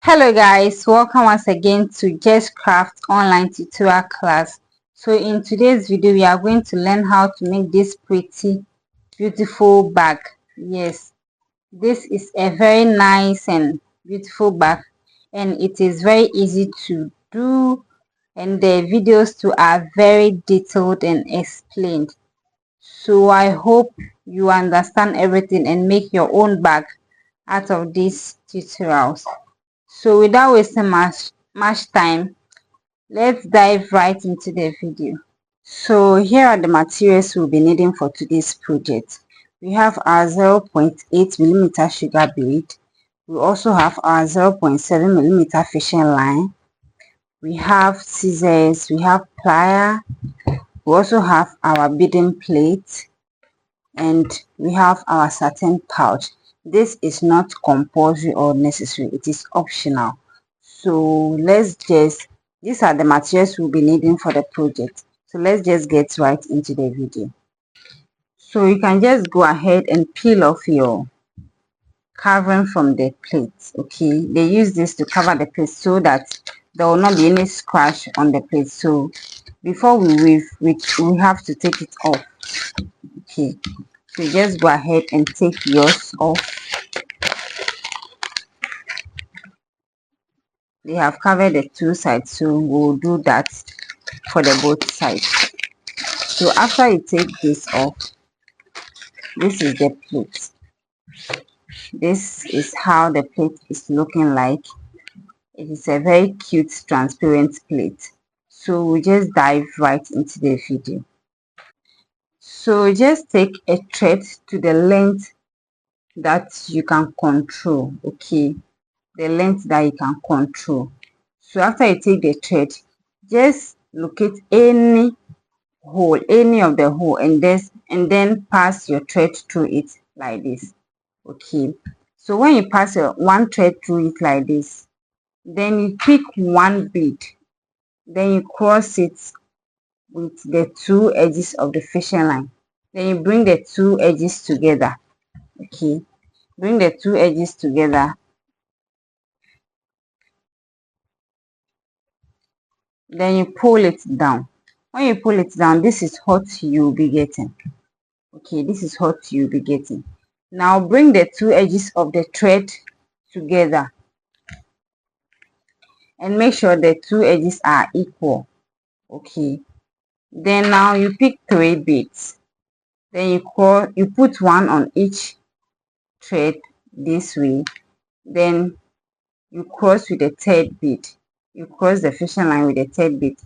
Hello guys, welcome once again to Just Craft online tutorial class. So in today's video we are going to learn how to make this pretty beautiful bag. Yes, this is a very nice and beautiful bag, and it is very easy to do, and the videos too are very detailed and explained. So I hope you understand everything and make your own bag out of these tutorials. So without wasting much time, let's dive right into the video. So here are the materials we'll be needing for today's project. We have our 0.8 mm sugar bead. We also have our 0.7 mm fishing line. We have scissors, we have plier, we also have our beading plate, and we have our satin pouch. This is not compulsory or necessary, it is optional. So these are the materials we'll be needing for the project. So let's just get right into the video. So you can just go ahead and peel off your covering from the plate. Okay, they use this to cover the plate so that there will not be any scratch on the plate. So before we weave, we have to take it off. Okay, so just go ahead and take yours off. They have covered the two sides, so we'll do that for the both sides. So after you take this off, this is the plate. This is how the plate is looking like. It is a very cute transparent plate. So we just dive right into the video. So just take a thread to the length that you can control. Okay, the length that you can control. So after you take the thread, just locate any hole, any of the hole, and then pass your thread through it like this. Okay, so when you pass your one thread through it like this, then you pick one bead, then you cross it with the two edges of the fishing line, then you bring the two edges together. Okay, bring the two edges together, then you pull it down. When you pull it down, this is what you'll be getting. Okay, this is what you'll be getting. Now bring the two edges of the thread together and make sure the two edges are equal. Okay, then now you pick three beads, then you put one on each thread this way, then you cross with the third bead, you cross the fishing line with the third bead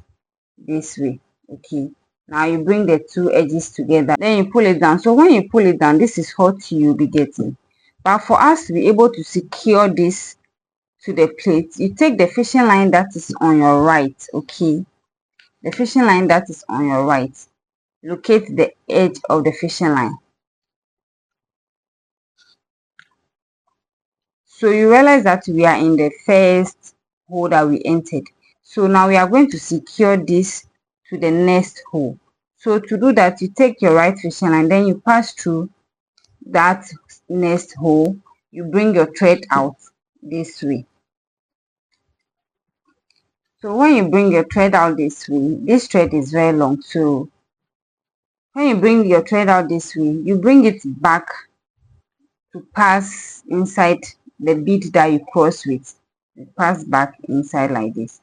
this way. Okay, now you bring the two edges together, then you pull it down. So when you pull it down, this is what you'll be getting. But for us to be able to secure this to the plate, you take the fishing line that is on your right. Okay, the fishing line that is on your right, locate the edge of the fishing line. So you realize that we are in the first hole that we entered. So now we are going to secure this to the next hole. So to do that, you take your right fishing line, then you pass through that next hole, you bring your thread out this way. So when you bring your thread out this way, this thread is very long, so when you bring your thread out this way, you bring it back to pass inside the bead that you cross with. You pass back inside like this.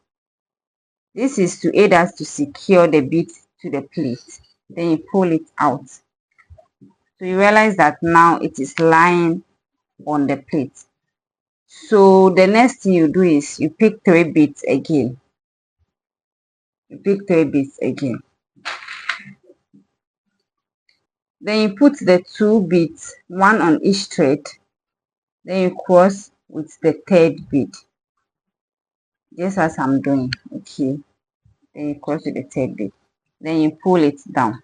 This is to aid us to secure the bead to the plate. Then you pull it out. So you realize that now it is lying on the plate. So the next thing you do is you pick three beads again. You pick three beads again. Then you put the two beads, one on each thread. Then you cross with the third bead, just as I'm doing. Okay, then you cross with the third bead, then you pull it down,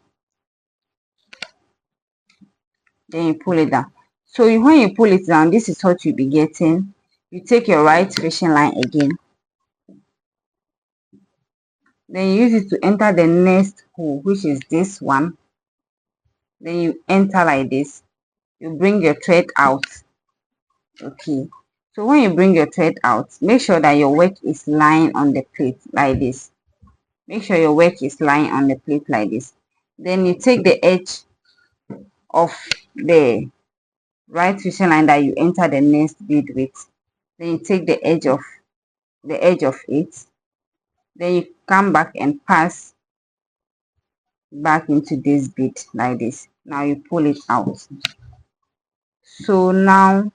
then you pull it down. So when you pull it down, this is what you'll be getting. You take your right fishing line again, then you use it to enter the next hole, which is this one. Then you enter like this, you bring your thread out. Okay, So when you bring your thread out, make sure that your work is lying on the plate like this. Make sure your work is lying on the plate like this. Then you take the edge of the right fishing line that you enter the next bead with. Then you take the edge of it. Then you come back and pass back into this bead like this. Now you pull it out. So now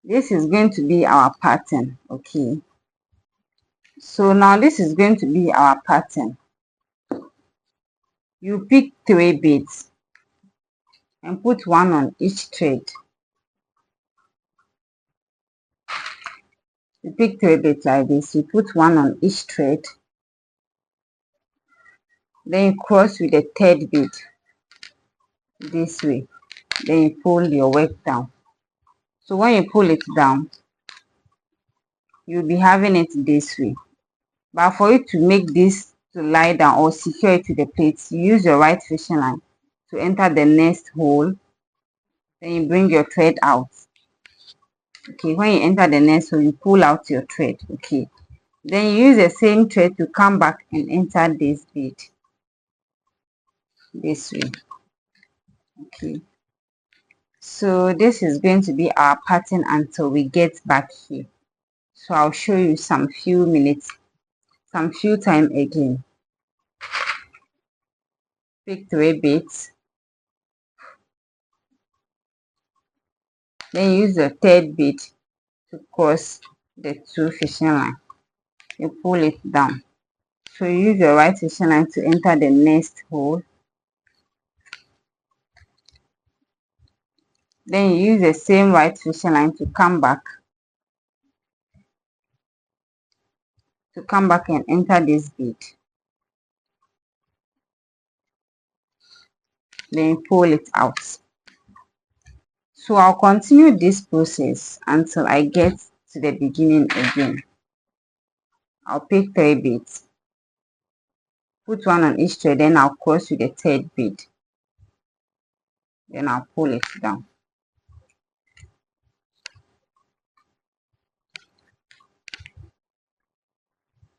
this is going to be our pattern. Okay, so now this is going to be our pattern. You pick 3 beads and put one on each thread. You pick 3 beads like this, you put one on each thread. Then you cross with the 3rd bead this way. Then you pull your work down. So when you pull it down, you'll be having it this way. But for you to make this to lie down or secure it to the plate, you use your right fishing line to enter the next hole. Then you bring your thread out. Okay, when you enter the next hole, you pull out your thread. Okay, then you use the same thread to come back and enter this bead this way. Okay, so this is going to be our pattern until we get back here. So I'll show you some few time again. Pick 3 beads, then use the 3rd bead to cross the 2 fishing line. You pull it down. So you use your right fishing line to enter the next hole. Then you use the same right fishing line to come back and enter this bead. Then you pull it out. So I'll continue this process until I get to the beginning again. I'll pick 3 beads, put one on each thread, then I'll cross with the 3rd bead. Then I'll pull it down.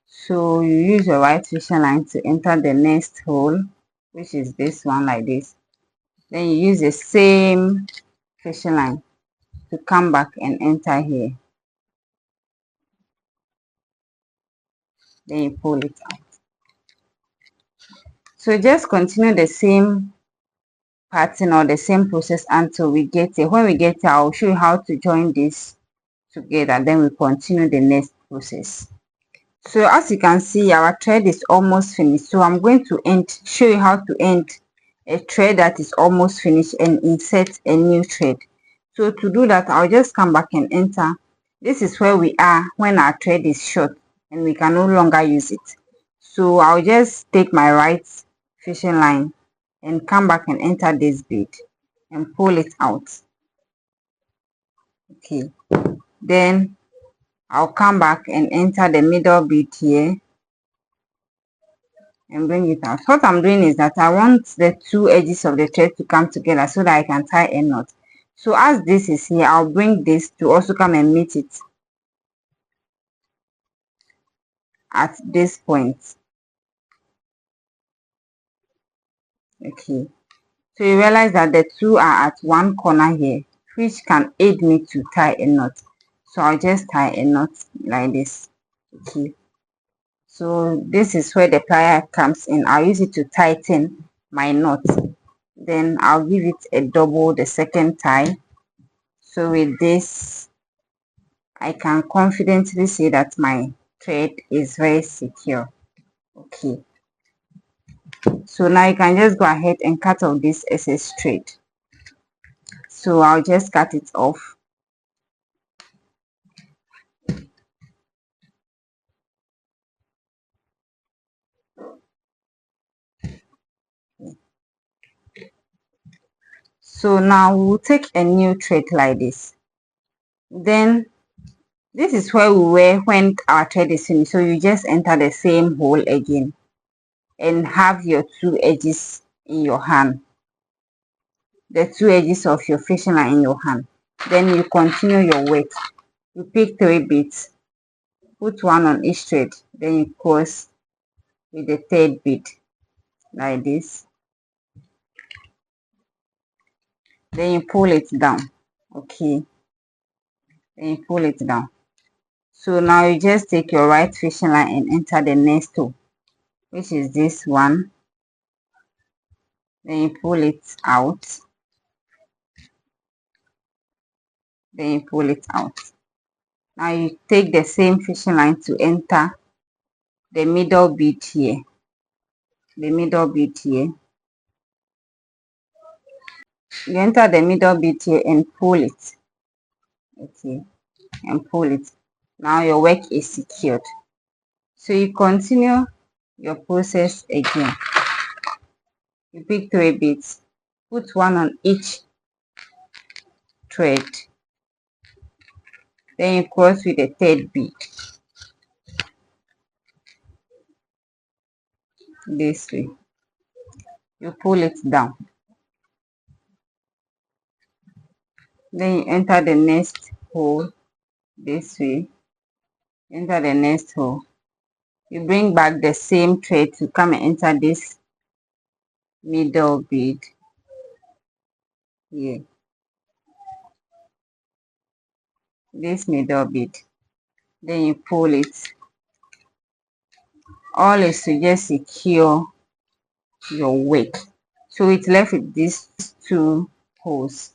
So you use your right fishing line to enter the next hole, which is this one like this. Then you use the same fishing line to come back and enter here. Then you pull it out. So just continue the same pattern or the same process until we get here. When we get here, I'll show you how to join this together. Then we continue the next process. So as you can see, our thread is almost finished. So I'm going to show you how to end a thread that is almost finished and insert a new thread. So to do that, I'll just come back and enter. This is where we are when our thread is short and we can no longer use it. So I'll just take my right fishing line and come back and enter this bead and pull it out. Okay, then I'll come back and enter the middle bead here and bring it out. What I'm doing is that I want the 2 edges of the thread to come together so that I can tie a knot. So as this is here, I'll bring this to also come and meet it at this point. Okay, so you realize that the 2 are at one corner here, which can aid me to tie a knot. So I'll just tie a knot like this. Okay, so this is where the plier comes in. I'll use it to tighten my knot. Then I'll give it a double the second tie. So with this, I can confidently say that my thread is very secure. Okay, so now you can just go ahead and cut off this excess thread. So I'll just cut it off. So now we'll take a new thread like this. Then this is where we were when our thread is finished. So you just enter the same hole again and have your 2 edges in your hand. The 2 edges of your fishing line in your hand. Then you continue your work. You pick 3 beads, put one on each thread, then you cross with the 3rd bead like this. Then you pull it down. Okay, then you pull it down. So now you just take your right fishing line and enter the next hole, which is this one. Then you pull it out. Then you pull it out. Now you take the same fishing line to enter the middle bead here. The middle bead here. You enter the middle bead here and pull it. Okay, and pull it. Now your work is secured. So you continue your process again. You pick 3 beads, put one on each thread, then you cross with the 3rd bead this way. You pull it down, then you enter the next hole this way. Enter the next hole. You bring back the same thread to come and enter this middle bead here. This middle bead, then you pull it. All is to just secure your work. So it's left with these 2 holes.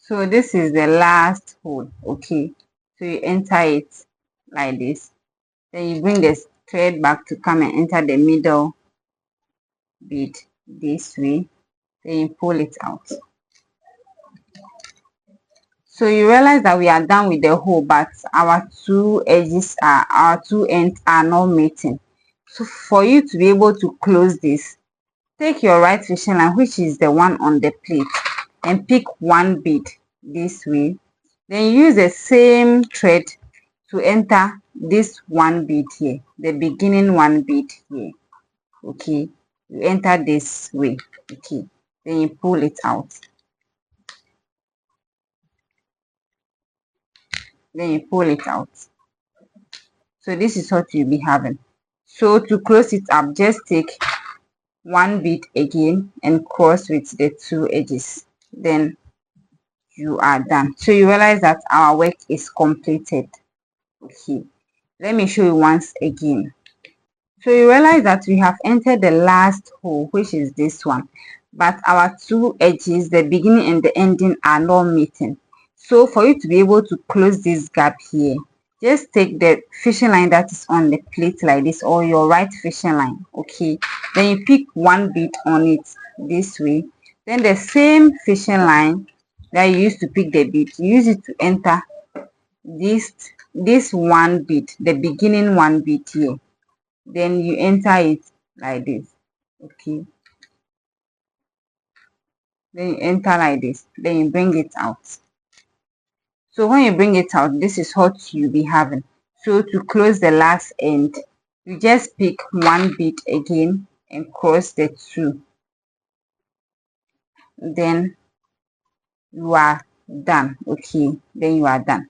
So this is the last hole. Okay, so you enter it like this. Then you bring the thread back to come and enter the middle bead this way. Then you pull it out. So you realize that we are done with the hole, but our 2 ends are not meeting. So for you to be able to close this, take your right fishing line, which is the one on the plate, and pick 1 bead this way. Then use the same thread to enter this 1 bead here, the beginning 1 bead here. Okay, you enter this way. Okay, then you pull it out. Then you pull it out. So this is what you'll be having. So to close it up, just take 1 bead again and cross with the 2 edges. Then you are done. So you realize that our work is completed. Okay, let me show you once again. So you realize that we have entered the last hole, which is this one, but our 2 edges, the beginning and the ending, are not meeting. So for you to be able to close this gap here, just take the fishing line that is on the plate like this, or your right fishing line. Okay, then you pick 1 bead on it this way. Then the same fishing line that you used to pick the bead, you use it to enter this 1 bead, the beginning 1 bead here. Then you enter it like this. Okay, then you enter like this. Then you bring it out. So when you bring it out, this is what you'll be having. So to close the last end, you just pick 1 bead again and cross the 2. Then you are done. Okay, then you are done.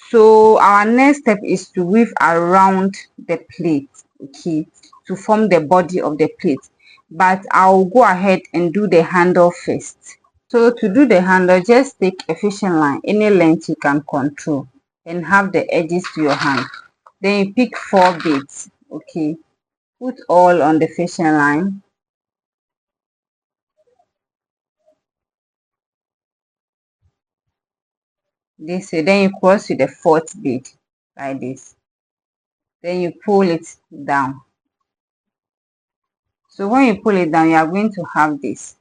So our next step is to weave around the plate. Okay, to form the body of the plate, but I'll go ahead and do the handle first. So to do the handle, just take a fishing line, any length you can control, and have the edges to your hand. Then you pick 4 beads. Okay, put all on the fishing line. This way, then you cross with the 4th bead like this. Then you pull it down. So when you pull it down, you are going to have this.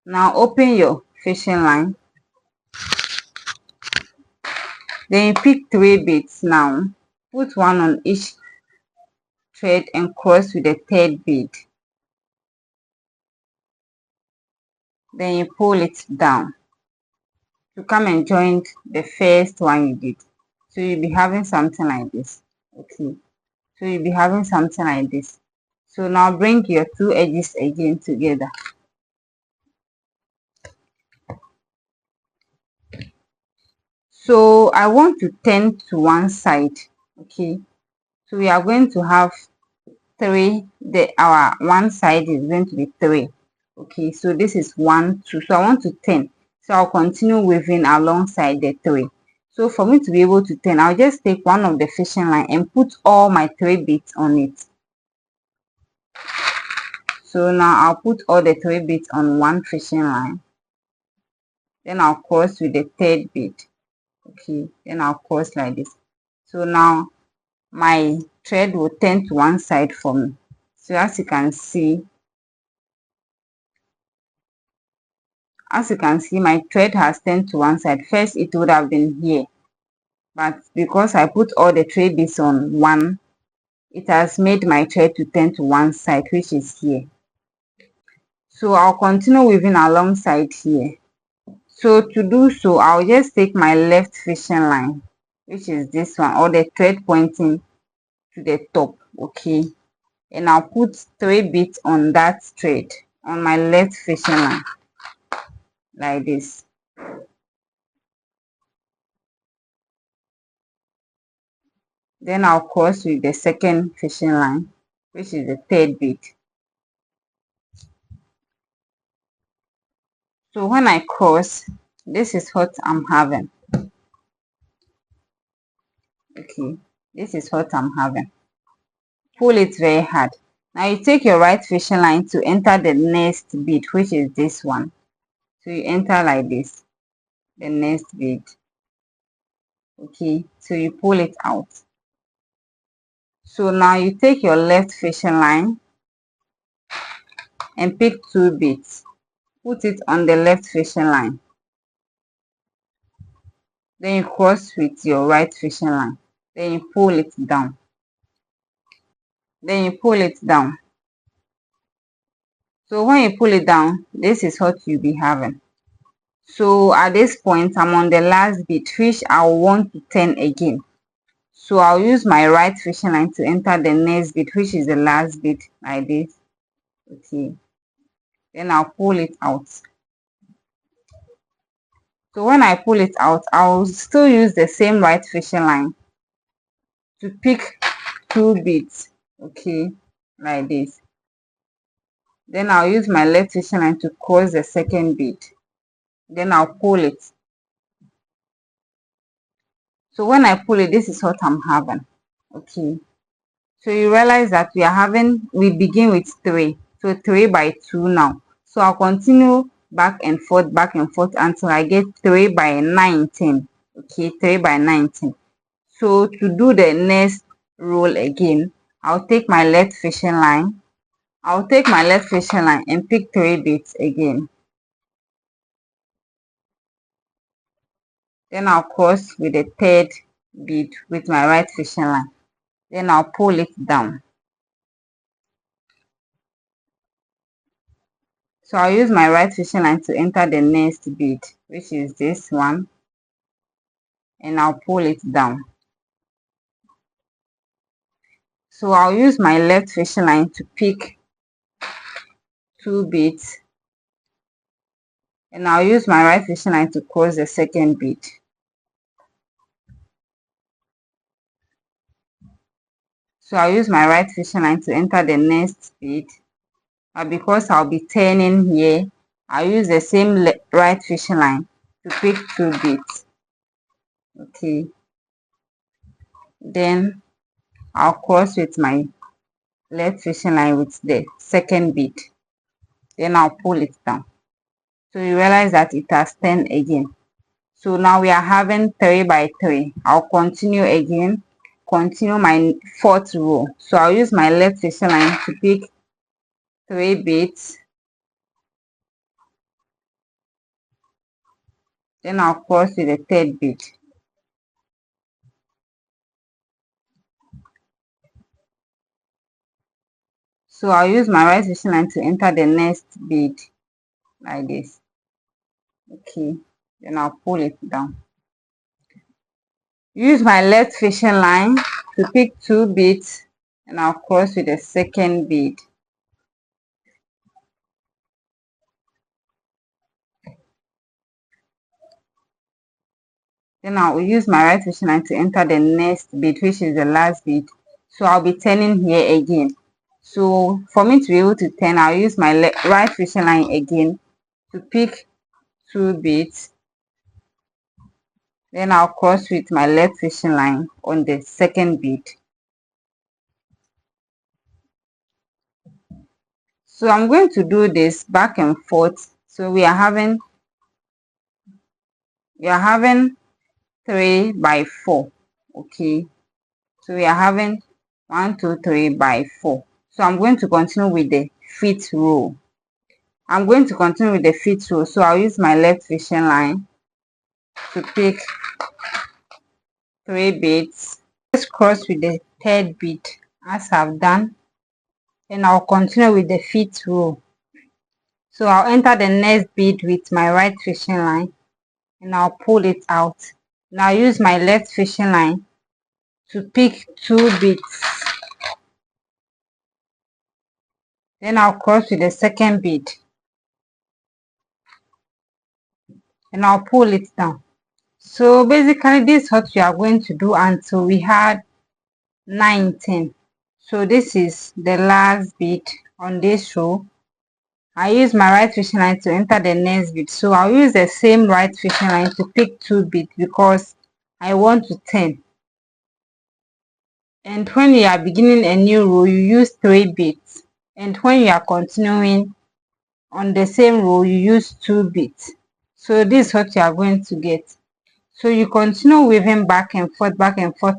Now open your fishing line. Then you pick 3 beads now. Put 1 on each thread and cross with the 3rd bead. Then you pull it down to come and join the first one you did. So you'll be having something like this. Okay, so you'll be having something like this. So now bring your two edges again together. So I want to turn to one side. Okay, so we are going to have three. Our one side is going to be three. Okay, so this is 1 2, so I want to turn, so I'll continue weaving alongside the three. So for me to be able to turn, I'll just take one of the fishing line and put all my 3 beads on it. So now I'll put all the 3 beads on one fishing line, then I'll cross with the third bead. Okay, then I'll cross like this. So now my thread will turn to one side for me. So as you can see, my thread has turned to one side. First it would have been here, but because I put all the 3 beads on one, it has made my thread to turn to one side, which is here. So I'll continue weaving alongside here. So to do so, I'll just take my left fishing line, which is this one, or the thread pointing to the top. Okay, and I'll put 3 beads on that thread on my left fishing line like this. Then I'll cross with the second fishing line, which is the third bead. So when I cross, this is what I'm having. Okay, this is what I'm having. Pull it very hard. Now you take your right fishing line to enter the next bead, which is this one. So you enter like this, the next bead. Okay, so you pull it out. So now you take your left fishing line and pick 2 beads. Put it on the left fishing line. Then you cross with your right fishing line. Then you pull it down. Then you pull it down. So when you pull it down, this is what you'll be having. So at this point, I'm on the last bead, which I want to turn again. So I'll use my right fishing line to enter the next bead, which is the last bead, like this. Okay, then I'll pull it out. So when I pull it out, I'll still use the same right fishing line to pick 2 beads. Okay, like this. Then I'll use my left fishing line to cross the second bead. Then I'll pull it. So when I pull it, this is what I'm having. Okay, so you realize that we begin with 3. So 3 by 2 now. So I'll continue back and forth until I get 3 by 19. Okay, 3 by 19. So to do the next roll again, I'll take my left fishing line. And pick 3 beads again. Then I'll cross with the third bead with my right fishing line. Then I'll pull it down. So I'll use my right fishing line to enter the next bead, which is this one, and I'll pull it down. So I'll use my left fishing line to pick 2 beads, and I'll use my right fishing line to cross the second bead. So I'll use my right fishing line to enter the next bead, but because I'll be turning here, I'll use the same right fishing line to pick 2 beads. Okay, then I'll cross with my left fishing line with the second bead. Then I'll pull it down. So you realize that it has turned again. So now we are having 3 by 3. I'll continue again, continue my 4th row. So I'll use my left fishing line to pick 3 beads. Then I'll cross with the third bead. So I'll use my right fishing line to enter the next bead like this. Okay, then I'll pull it down. Use my left fishing line to pick 2 beads, and I'll cross with the second bead. Then I will use my right fishing line to enter the next bead, which is the last bead. So I'll be turning here again. So for me to be able to turn, I'll use my right fishing line again to pick 2 beads. Then I'll cross with my left fishing line on the second bead. So I'm going to do this back and forth. So we are having 3 by 4. Okay, so we are having 1 2 3 by 4. So I'm going to continue with the 5th row. So I'll use my left fishing line to pick 3 beads. Just cross with the 3rd bead as I've done, and I'll continue with the 5th row. So I'll enter the next bead with my right fishing line, and I'll pull it out. Now use my left fishing line to pick 2 beads. Then I'll cross with the second bead, and I'll pull it down. So basically this is what we are going to do until we had 19. So this is the last bead on this row. I use my right fishing line to enter the next bead. So I'll use the same right fishing line to pick 2 beads because I want to turn. And when you are beginning a new row, you use 3 beads. And when you are continuing on the same row, you use 2 beads. So this is what you are going to get. So you continue weaving back and forth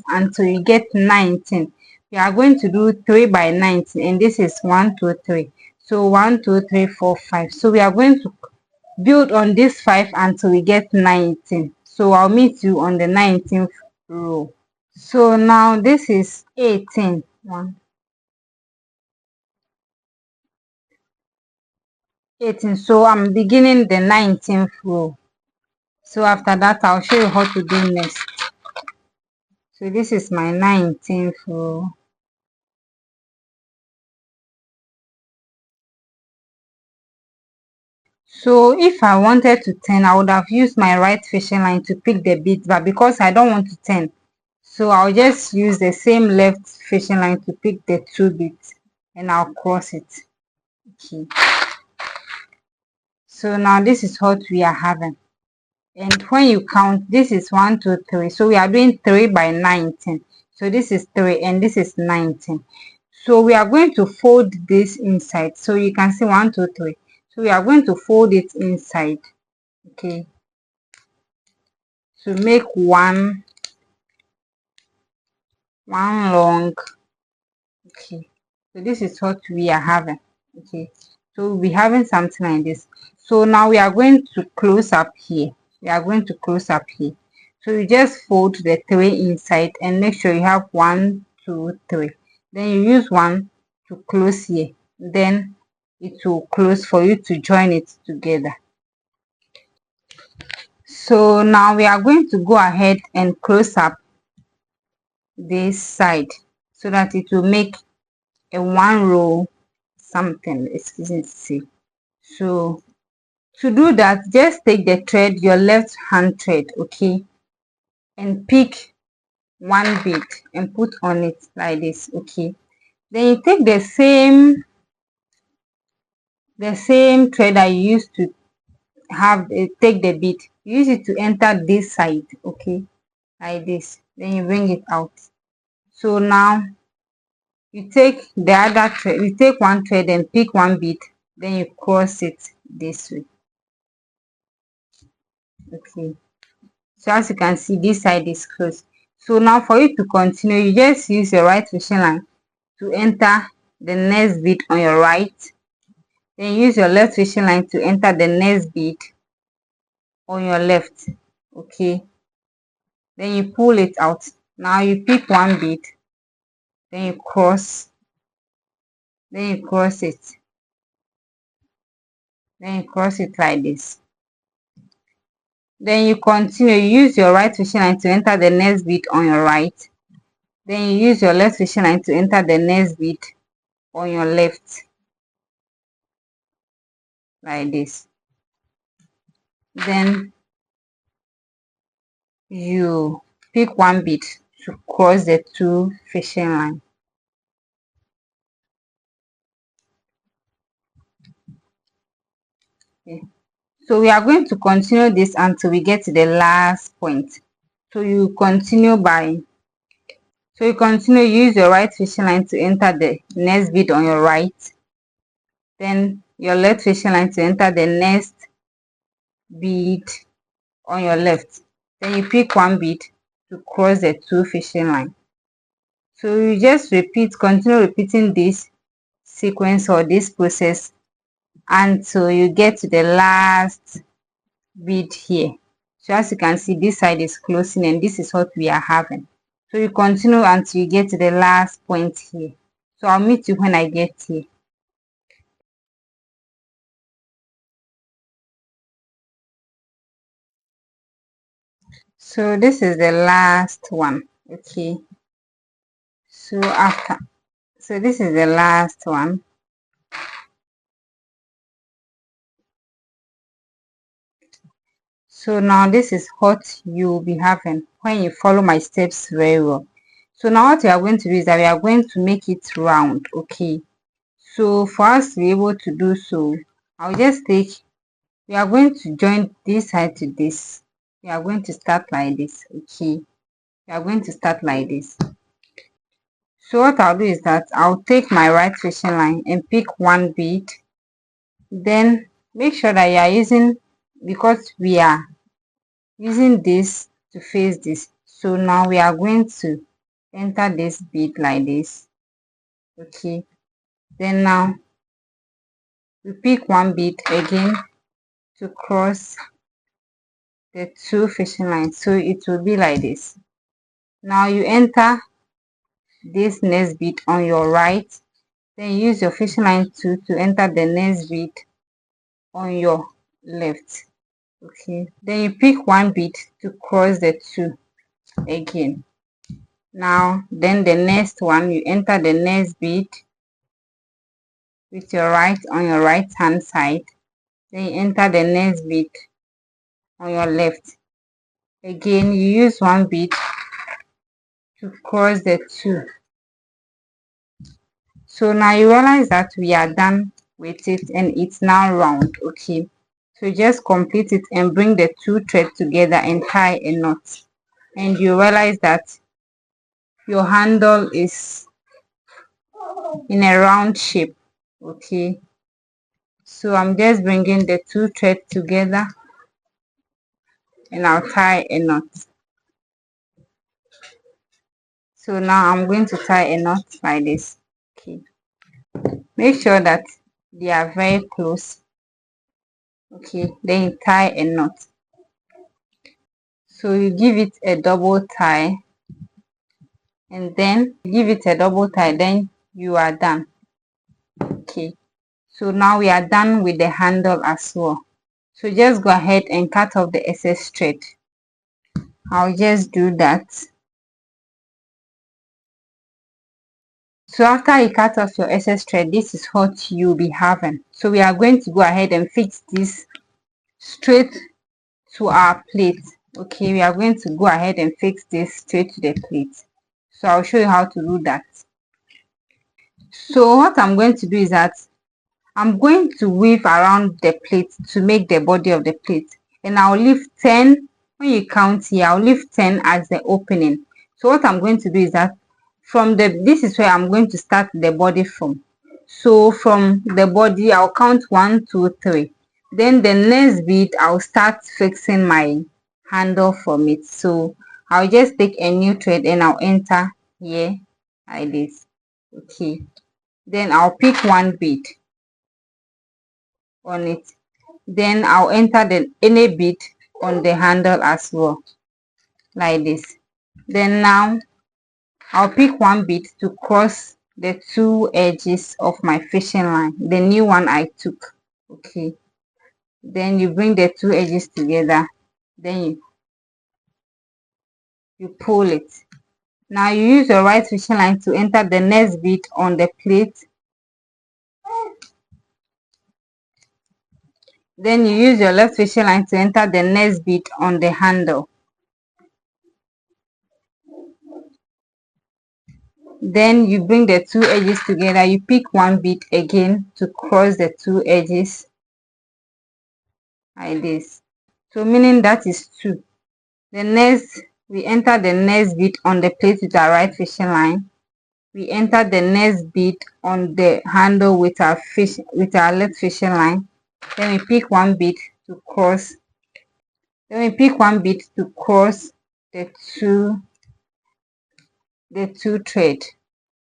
until you get 19. We are going to do 3 by 19, and this is 1 2 3. So 1 2 3 4 5. So we are going to build on this 5 until we get 19. So I'll meet you on the 19th row. So now this is 18. 18. So I'm beginning the 19th row. So after that, I'll show you how to do next. So this is my 19th row. So if I wanted to turn, I would have used my right fishing line to pick the beads, but because I don't want to turn, so I'll just use the same left fishing line to pick the 2 beads, and I'll cross it. Okay. So now this is what we are having. And when you count, this is 1 2 3. So we are doing 3 by 19. So this is 3 and this is 19. So we are going to fold this inside. So you can see 1 2 3. So we are going to fold it inside. Okay. To make one long. Okay. So this is what we are having. Okay. So we'll be having something like this. So now we are going to close up here. So you just fold the 3 inside and make sure you have 1 2 3. Then you use 1 to close here. Then it will close for you to join it together. So now we are going to go ahead and close up this side so that it will make a 1 row something. Excuse me. So to do that, just take the thread, your left hand thread, okay, and pick 1 bead and put on it like this. Okay, then you take the same thread that you used to have take the bead, use it to enter this side. Okay, like this. Then you bring it out. So now you take the other thread, you take 1 thread and pick 1 bead, then you cross it this way. Okay, so as you can see, this side is closed. So now for you to continue, you just use your right fishing line to enter the next bead on your right, then use your left fishing line to enter the next bead on your left. Okay, then you pull it out. Now you pick 1 bead, then you cross it, then you cross it like this. Then you continue, you use your right fishing line to enter the next bead on your right. Then you use your left fishing line to enter the next bead on your left, like this. Then you pick one bead to cross the two fishing line. Okay. So we are going to continue this until we get to the last point. So you continue, use your right fishing line to enter the next bead on your right. Then your left fishing line to enter the next bead on your left. Then you pick one bead to cross the two fishing line. So you just continue repeating this sequence or this process until you get to the last bead here. So as you can see, this side is closing and this is what we are having. So you continue until you get to the last point here. So I'll meet you when I get here. So this is the last one. Okay. So this is the last one. So now this is what you'll be having when you follow my steps very well. So now what we are going to do is that we are going to make it round. Okay. So for us to be able to do so, I'll just we are going to join this side to this. We are going to start like this. Okay. We are going to start like this. So what I'll do is that I'll take my right fishing line and pick one bead. Then make sure that you are using, because we are using this to face this. So now we are going to enter this bead like this. Okay. Then now we pick one bead again to cross the two fishing lines. So it will be like this. Now you enter this next bead on your right. Then use your fishing line to enter the next bead on your left. Okay. Then you pick one bead to cross the two again. Now then the next one, you enter the next bead with your right on your right hand side. Then you enter the next bead on your left. Again, you use one bead to cross the two. So now you realize that we are done with it and it's now round. Okay. So just complete it and bring the two threads together and tie a knot. And you realize that your handle is in a round shape. Okay. So I'm just bringing the two threads together and I'll tie a knot. So now I'm going to tie a knot like this. Okay. Make sure that they are very close. Okay. Then you tie a knot. So you give it a double tie and then give it a double tie, then you are done. Okay. So now we are done with the handle as well. So just go ahead and cut off the excess thread. I'll just do that. So after you cut off your excess thread, this is what you'll be having. So we are going to go ahead and fix this straight to our plate. Okay, we are going to go ahead and fix this straight to the plate. So I'll show you how to do that. So what I'm going to do is that I'm going to weave around the plate to make the body of the plate, and I'll leave 10. When you count here, I'll leave 10 as the opening. So what I'm going to do is that this is where I'm going to start the body from. So from the body, I'll count 1, 2, 3. Then the next bead, I'll start fixing my handle from it. So I'll just take a new thread and I'll enter here like this. Okay. Then I'll pick one bead on it. Then I'll enter any bead on the handle as well, like this. Then now I'll pick one bead to cross the two edges of my fishing line, the new one I took. Okay. Then you bring the two edges together, then you pull it. Now you use your right fishing line to enter the next bead on the plate. Then you use your left fishing line to enter the next bead on the handle. Then you bring the two edges together. You pick one bead again to cross the two edges like this. So meaning that is 2. The next, we enter the next bead on the plate with our right fishing line. We enter the next bead on the handle with our left fishing line. Then we pick one bead to cross. Then we pick one bead to cross the two thread.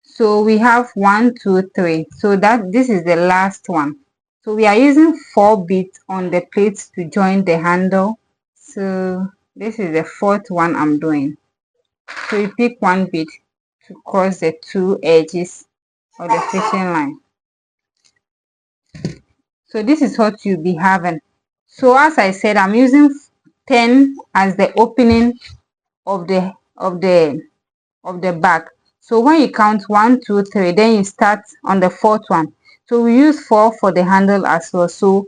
So we have 1, 2, 3. So this is the last one. So we are using 4 beads on the plate to join the handle. So this is the 4th one I'm doing. So you pick one bead to cross the two edges of the fishing line. So this is what you'll be having. So as I said, I'm using 10 as the opening of the back. So when you count 1, 2, 3, then you start on the 4th one. So we use 4 for the handle as well. So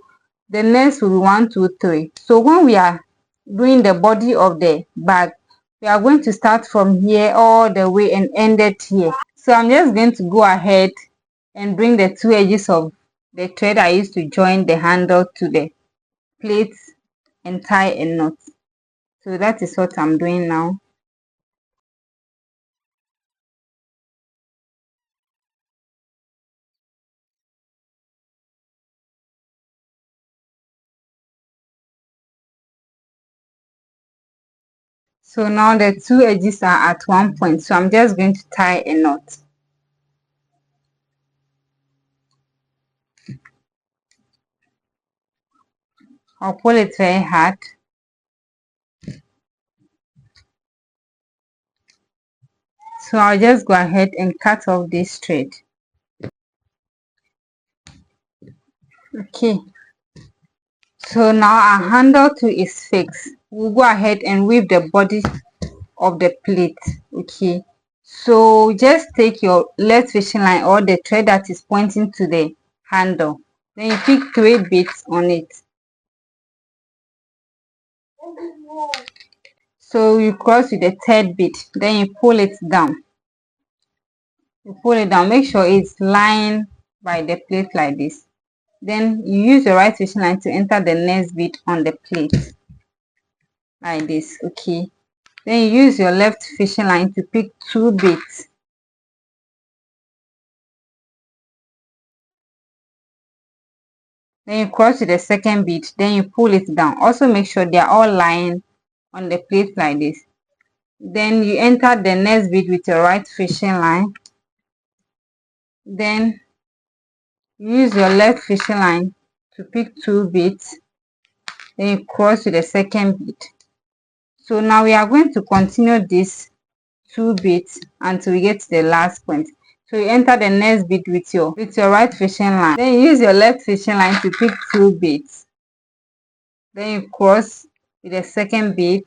the next will be 1, 2, 3. So when we are doing the body of the bag, we are going to start from here all the way and end it here. So I'm just going to go ahead and bring the two edges of the thread I used to join the handle to the plate and tie a knot. So that is what I'm doing now. So now the two edges are at one point, so I'm just going to tie a knot. I'll pull it very hard. So I'll just go ahead and cut off this thread. Okay. So now our handle too is fixed. We'll go ahead and weave the body of the plate. Okay. So just take your left fishing line or the thread that is pointing to the handle. Then you pick 3 beads on it. So you cross with the 3rd bead. Then you pull it down. You pull it down. Make sure it's lying by the plate like this. Then you use your right fishing line to enter the next bead on the plate like this. Okay. Then you use your left fishing line to pick 2 beads. Then you cross to the 2nd bead. Then you pull it down. Also make sure they are all lying on the plate like this. Then you enter the next bead with your right fishing line. Then use your left fishing line to pick 2 beads. Then you cross to the 2nd bead. So now we are going to continue this 2 beads until we get to the last point. So you enter the next bead with your right fishing line. Then you use your left fishing line to pick 2 beads. Then you cross with the 2nd bead.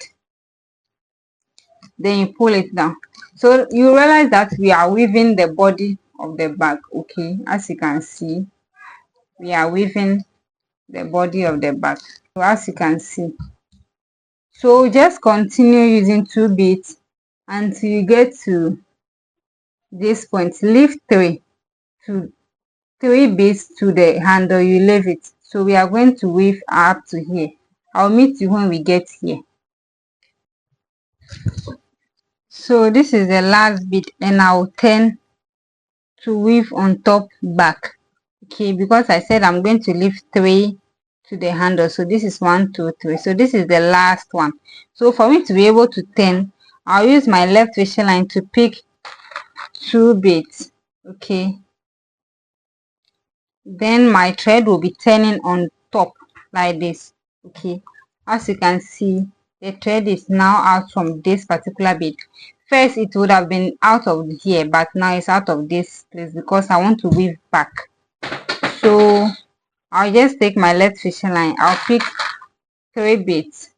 Then you pull it down. So you realize that we are weaving the body of the bag. Okay, as you can see, we are weaving the body of the bag. So as you can see, so just continue using 2 beads until you get to this point. Leave 3 beads to the handle. You leave it. So we are going to weave up to here. I'll meet you when we get here. So this is the last bead and I'll turn to weave on top back. Okay, because I said I'm going to leave 3 to the handle. So this is 1, 2, 3. So this is the last one. So for me to be able to turn, I'll use my left fishing line to pick 2 beads. Okay, then my thread will be turning on top like this. Okay, as you can see, the thread is now out from this particular bead. First it would have been out of here, but now it's out of this place because I want to weave back. So I'll just take my left fishing line. I'll pick 3 beads.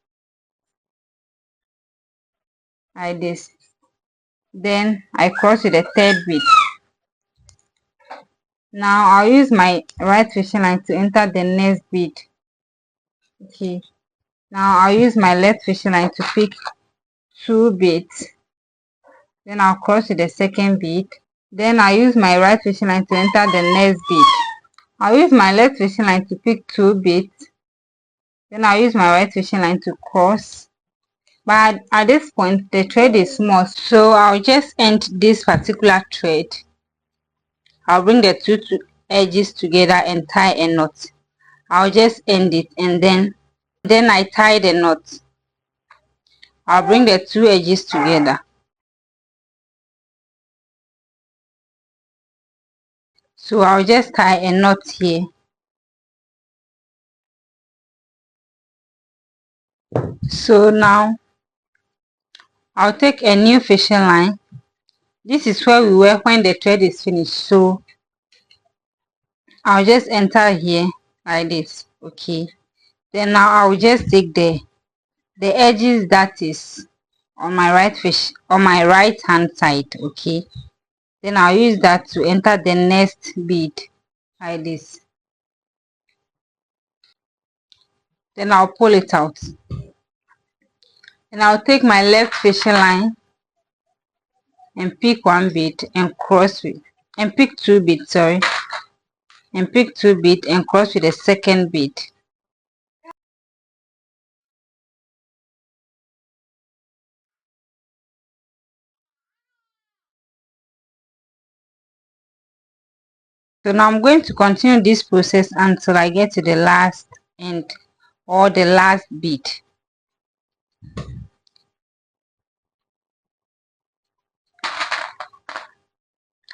like this. Then I cross with the third bead. Now I'll use my right fishing line to enter the next bead. Okay, now I'll use my left fishing line to pick 2 beads. Then I'll cross with the second bead. Then I use my right fishing line to enter the next bead. I'll use my left fishing line to pick 2 beads. Then I'll use my right fishing line to cross. But at this point the thread is small, so I'll just end this particular thread. I'll bring the two edges together and tie a knot. I'll just end it, and then I tie the knot. I'll bring the 2 edges together. So I'll just tie a knot here. So now I'll take a new fishing line. This is where we were when the thread is finished, so I'll just enter here like this. Okay, then now I'll just take the edges that is on my right hand side. Okay, then I'll use that to enter the next bead like this. Then I'll pull it out, and I'll take my left fishing line and pick 1 bead and cross with, and pick 2 beads, sorry, and pick 2 beads and cross with the second bead. So now I'm going to continue this process until I get to the last end or the last bead.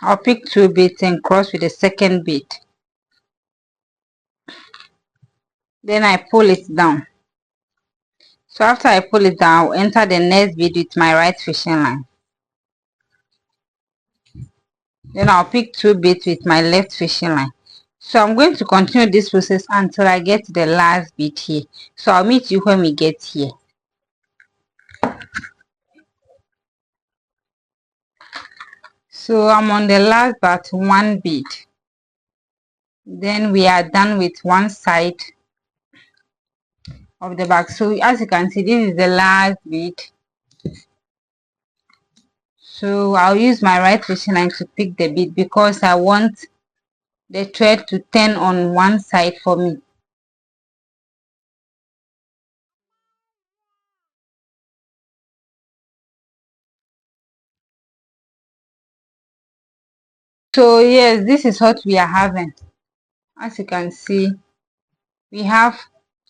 I'll pick 2 beads and cross with the second bead. Then I pull it down. So after I pull it down, I'll enter the next bead with my right fishing line. Then I'll pick 2 beads with my left fishing line. So I'm going to continue this process until I get to the last bead here. So I'll meet you when we get here. So I'm on the last but 1 bead. Then we are done with one side of the bag. So as you can see, this is the last bead. So I'll use my right fishing line to pick the bead because I want the thread to turn on one side for me. So yes, this is what we are having. As you can see, we have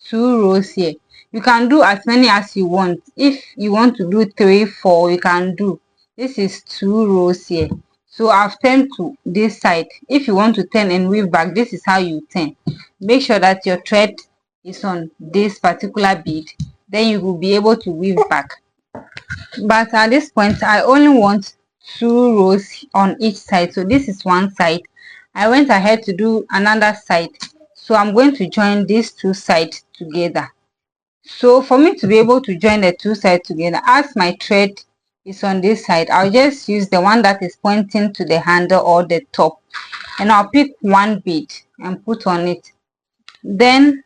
2 rows here. You can do as many as you want. If you want to do 3, 4, you can do. This is 2 rows here. So I've turned to this side. If you want to turn and weave back, this is how you turn. Make sure that your thread is on this particular bead, then you will be able to weave back. But at this point I only want 2 rows on each side. So this is one side. I went ahead to do another side, so I'm going to join these 2 sides together. So for me to be able to join the 2 sides together, as my thread is on this side, I'll just use the one that is pointing to the handle or the top, and I'll pick 1 bead and put on it. Then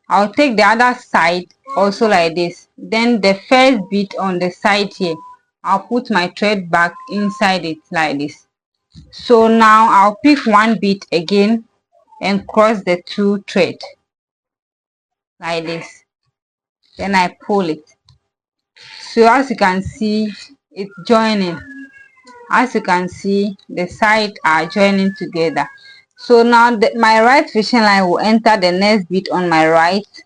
I'll take the other side also like this. Then the first bead on the side here, I'll put my thread back inside it like this. So now I'll pick 1 bead again and cross the 2 thread like this. Then I pull it. So as you can see, it's joining. As you can see, the sides are joining together. So now my right fishing line will enter the next bead on my right.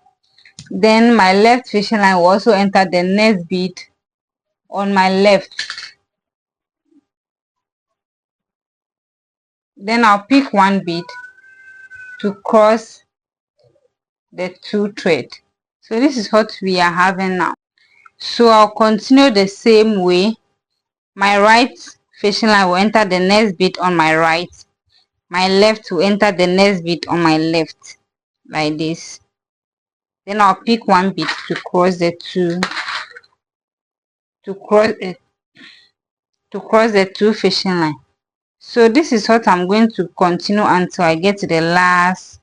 Then my left fishing line will also enter the next bead on my left. Then I'll pick 1 bead to cross the 2 thread. So this is what we are having now. So I'll continue the same way. My right fishing line will enter the next bead on my right. My left will enter the next bead on my left like this. Then I'll pick 1 bead to cross the 2 to cross the two fishing line. So this is what I'm going to continue until I get to the last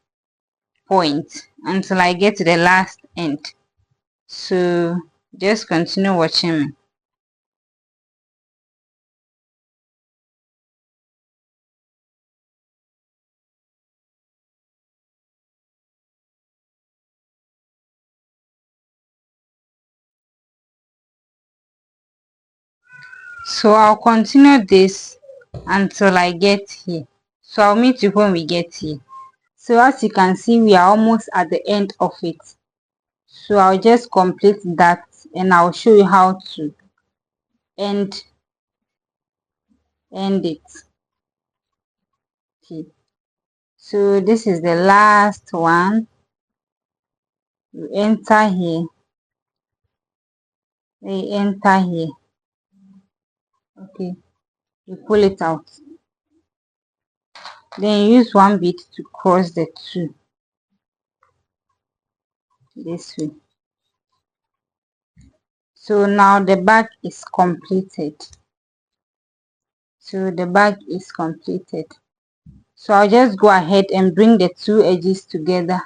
point, until I get to the last end. So just continue watching me. So I'll continue this until I get here. So I'll meet you when we get here. So as you can see, we are almost at the end of it. So I'll just complete that and I'll show you how to end it. Okay. So this is the last one. You enter here. You enter here. Okay. You pull it out. Then use one bead to cross the two. This way. So now the bag is completed. So the bag is completed. So I'll just go ahead and bring the two edges together,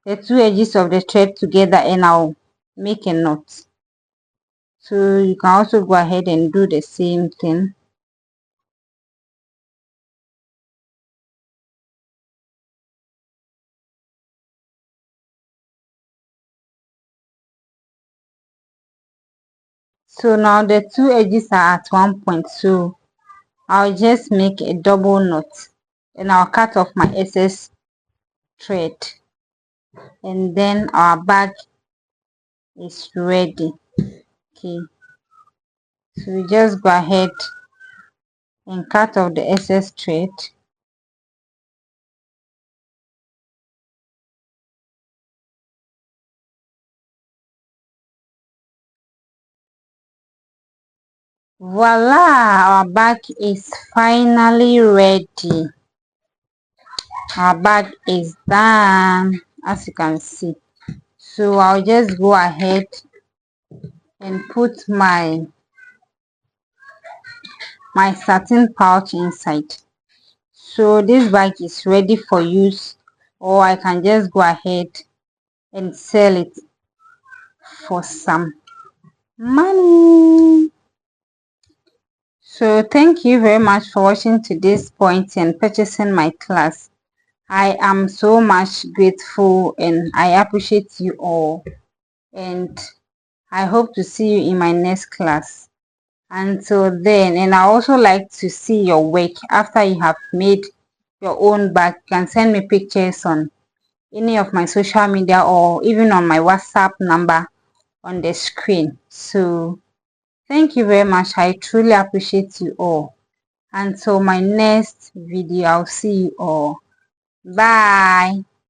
the two edges of the thread together, and I'll make a knot. So you can also go ahead and do the same thing. So now the two edges are at one point, so I'll just make a double knot and I'll cut off my excess thread, and then our bag is ready. Okay, so we just go ahead and cut off the excess thread. Voila, our bag is finally ready. Our bag is done, as you can see. So I'll just go ahead and put my satin pouch inside. So this bag is ready for use, or I can just go ahead and sell it for some money. So thank you very much for watching to this point and purchasing my class. I am so much grateful and I appreciate you all, and I hope to see you in my next class. Until then, and I also like to see your work after you have made your own bag. You can send me pictures on any of my social media or even on my WhatsApp number on the screen. So thank you very much. I truly appreciate you all. Until my next video, I'll see you all. Bye.